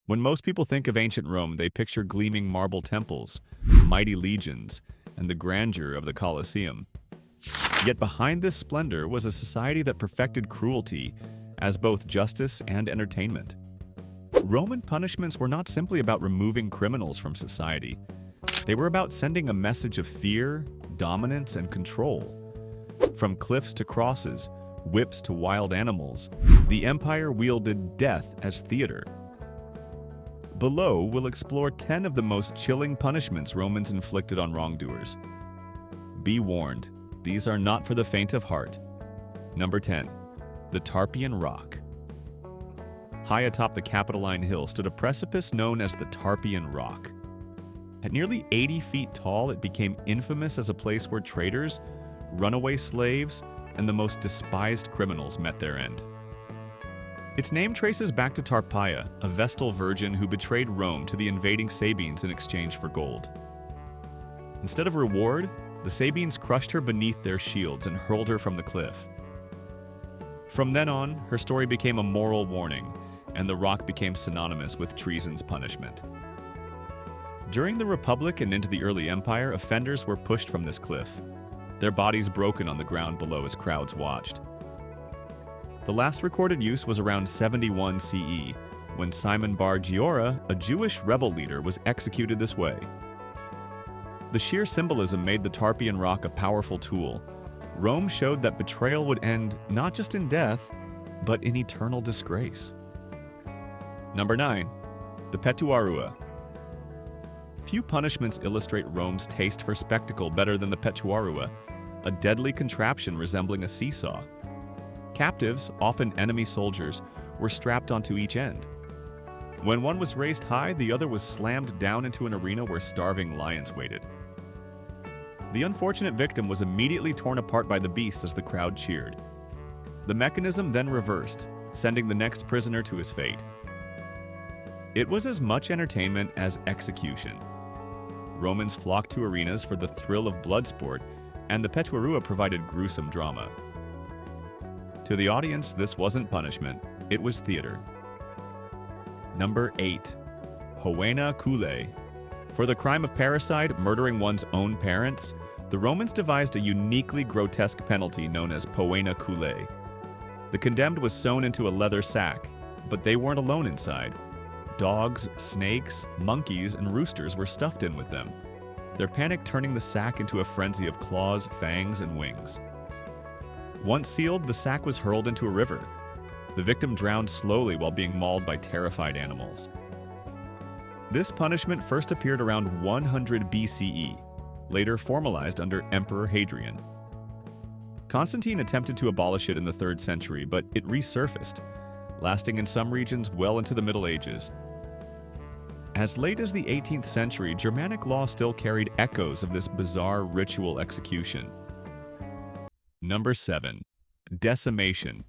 When most people think of ancient Rome, they picture gleaming marble temples, mighty legions, and the grandeur of the Colosseum. Yet behind this splendor was a society that perfected cruelty as both justice and entertainment. Roman punishments were not simply about removing criminals from society. They were about sending a message of fear, dominance, and control. From cliffs to crosses, whips to wild animals, the empire wielded death as theater. Below, we'll explore 10 of the most chilling punishments Romans inflicted on wrongdoers. Be warned, these are not for the faint of heart. Number 10. The Tarpeian Rock. High atop the Capitoline Hill stood a precipice known as the Tarpeian Rock. At nearly 80 feet tall, it became infamous as a place where traitors, runaway slaves, and the most despised criminals met their end. Its name traces back to Tarpeia, a Vestal virgin who betrayed Rome to the invading Sabines in exchange for gold. Instead of reward, the Sabines crushed her beneath their shields and hurled her from the cliff. From then on, her story became a moral warning, and the rock became synonymous with treason's punishment. During the Republic and into the early Empire, offenders were pushed from this cliff, their bodies broken on the ground below as crowds watched. The last recorded use was around 71 CE, when Simon Bar Giora, a Jewish rebel leader, was executed this way. The sheer symbolism made the Tarpeian Rock a powerful tool. Rome showed that betrayal would end not just in death, but in eternal disgrace. Number 9. The Petuarua. Few punishments illustrate Rome's taste for spectacle better than the Petuarua, a deadly contraption resembling a seesaw. Captives, often enemy soldiers, were strapped onto each end. When one was raised high, the other was slammed down into an arena where starving lions waited. The unfortunate victim was immediately torn apart by the beast as the crowd cheered. The mechanism then reversed, sending the next prisoner to his fate. It was as much entertainment as execution. Romans flocked to arenas for the thrill of blood sport, and the Petuarua provided gruesome drama. To the audience, this wasn't punishment, it was theater. Number 8. Poena Cullei. For the crime of parricide, murdering one's own parents, the Romans devised a uniquely grotesque penalty known as Poena Cullei. The condemned was sewn into a leather sack, but they weren't alone inside. Dogs, snakes, monkeys, and roosters were stuffed in with them, their panic turning the sack into a frenzy of claws, fangs, and wings. Once sealed, the sack was hurled into a river. The victim drowned slowly while being mauled by terrified animals. This punishment first appeared around 100 BCE, later formalized under Emperor Hadrian. Constantine attempted to abolish it in the 3rd century, but it resurfaced, lasting in some regions well into the Middle Ages. As late as the 18th century, Germanic law still carried echoes of this bizarre ritual execution. Number 7. Decimation.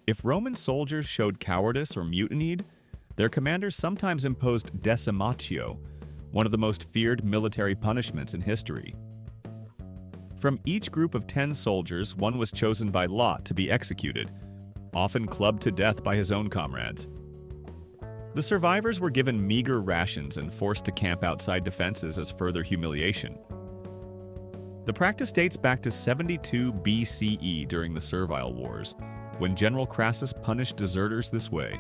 If Roman soldiers showed cowardice or mutinied, their commanders sometimes imposed decimatio, one of the most feared military punishments in history. From each group of 10 soldiers, one was chosen by lot to be executed, often clubbed to death by his own comrades. The survivors were given meager rations and forced to camp outside defenses as further humiliation. The practice dates back to 72 BCE during the Servile Wars, when General Crassus punished deserters this way.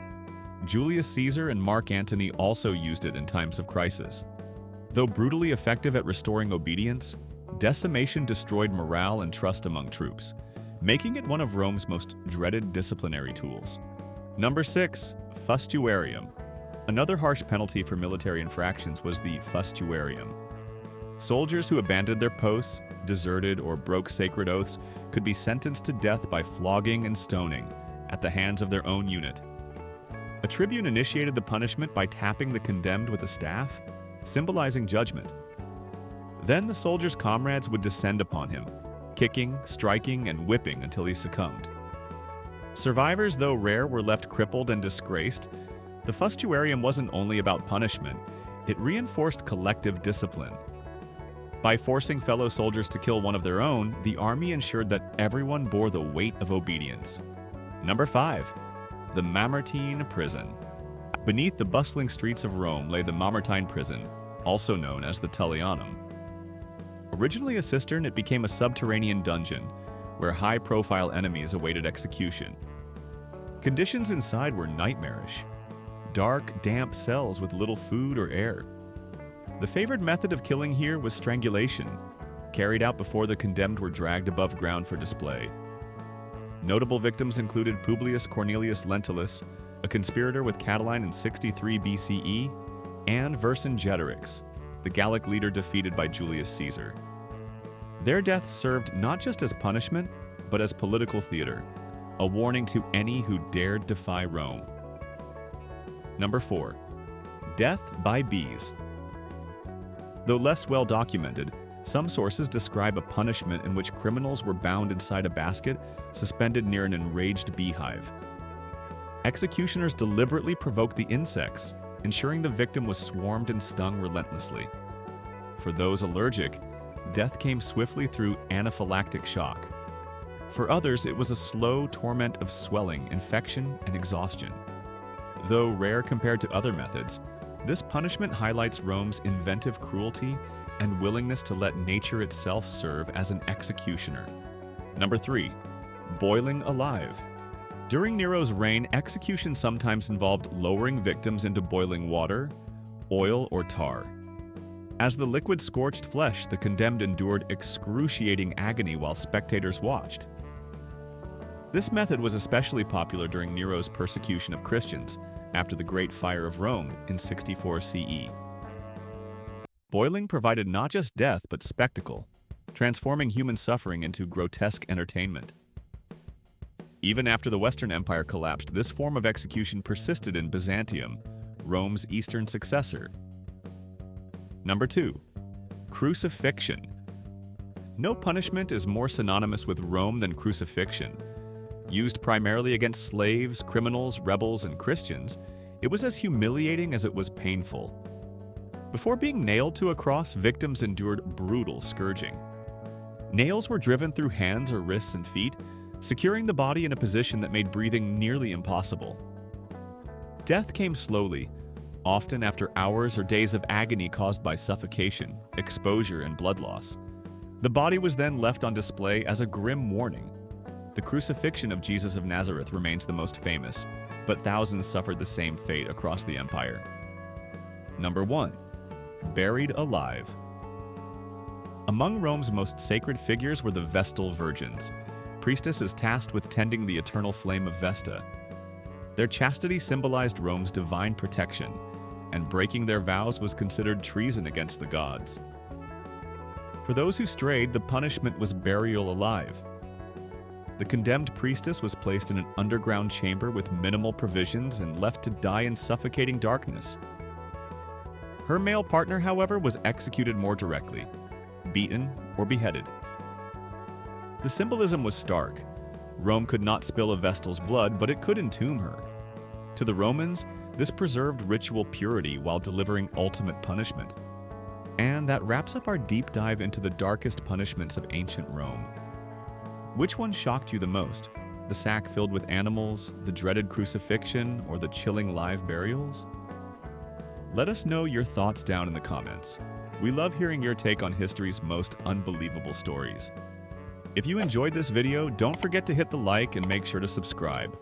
Julius Caesar and Mark Antony also used it in times of crisis. Though brutally effective at restoring obedience, decimation destroyed morale and trust among troops, making it one of Rome's most dreaded disciplinary tools. Number 6. Fustuarium. Another harsh penalty for military infractions was the fustuarium. Soldiers who abandoned their posts, deserted, or broke sacred oaths could be sentenced to death by flogging and stoning at the hands of their own unit. A tribune initiated the punishment by tapping the condemned with a staff, symbolizing judgment. Then the soldier's comrades would descend upon him, kicking, striking, and whipping until he succumbed. Survivors, though rare, were left crippled and disgraced. The fustuarium wasn't only about punishment, it reinforced collective discipline. By forcing fellow soldiers to kill one of their own, the army ensured that everyone bore the weight of obedience. Number 5. The Mamertine Prison. Beneath the bustling streets of Rome lay the Mamertine prison, also known as the Tullianum. Originally a cistern, it became a subterranean dungeon where high-profile enemies awaited execution. Conditions inside were nightmarish. Dark, damp cells with little food or air. The favored method of killing here was strangulation, carried out before the condemned were dragged above ground for display. Notable victims included Publius Cornelius Lentulus, a conspirator with Catiline in 63 BCE, and Vercingetorix, the Gallic leader defeated by Julius Caesar. Their deaths served not just as punishment, but as political theater, a warning to any who dared defy Rome. Number 4. Death by bees. Though less well documented, some sources describe a punishment in which criminals were bound inside a basket suspended near an enraged beehive. Executioners deliberately provoked the insects, ensuring the victim was swarmed and stung relentlessly. For those allergic, death came swiftly through anaphylactic shock. For others, it was a slow torment of swelling, infection, and exhaustion. Though rare compared to other methods, this punishment highlights Rome's inventive cruelty and willingness to let nature itself serve as an executioner. Number 3. Boiling alive. During Nero's reign, execution sometimes involved lowering victims into boiling water, oil, or tar. As the liquid scorched flesh, the condemned endured excruciating agony while spectators watched. This method was especially popular during Nero's persecution of Christians after the Great Fire of Rome in 64 CE. Boiling provided not just death but spectacle, transforming human suffering into grotesque entertainment. Even after the Western Empire collapsed, this form of execution persisted in Byzantium, Rome's eastern successor. Number 2. Crucifixion. No punishment is more synonymous with Rome than crucifixion. Used primarily against slaves, criminals, rebels, and Christians, it was as humiliating as it was painful. Before being nailed to a cross, victims endured brutal scourging. Nails were driven through hands or wrists and feet, securing the body in a position that made breathing nearly impossible. Death came slowly, often after hours or days of agony caused by suffocation, exposure, and blood loss. The body was then left on display as a grim warning. The crucifixion of Jesus of Nazareth remains the most famous, but thousands suffered the same fate across the empire. Number 1. Buried alive. Among Rome's most sacred figures were the Vestal Virgins, priestesses tasked with tending the eternal flame of Vesta. Their chastity symbolized Rome's divine protection, and breaking their vows was considered treason against the gods. For those who strayed, the punishment was burial alive. The condemned priestess was placed in an underground chamber with minimal provisions and left to die in suffocating darkness. Her male partner, however, was executed more directly, beaten or beheaded. The symbolism was stark. Rome could not spill a Vestal's blood, but it could entomb her. To the Romans, this preserved ritual purity while delivering ultimate punishment. And that wraps up our deep dive into the darkest punishments of ancient Rome. Which one shocked you the most? The sack filled with animals, the dreaded crucifixion, or the chilling live burials? Let us know your thoughts down in the comments. We love hearing your take on history's most unbelievable stories. If you enjoyed this video, don't forget to hit the like and make sure to subscribe.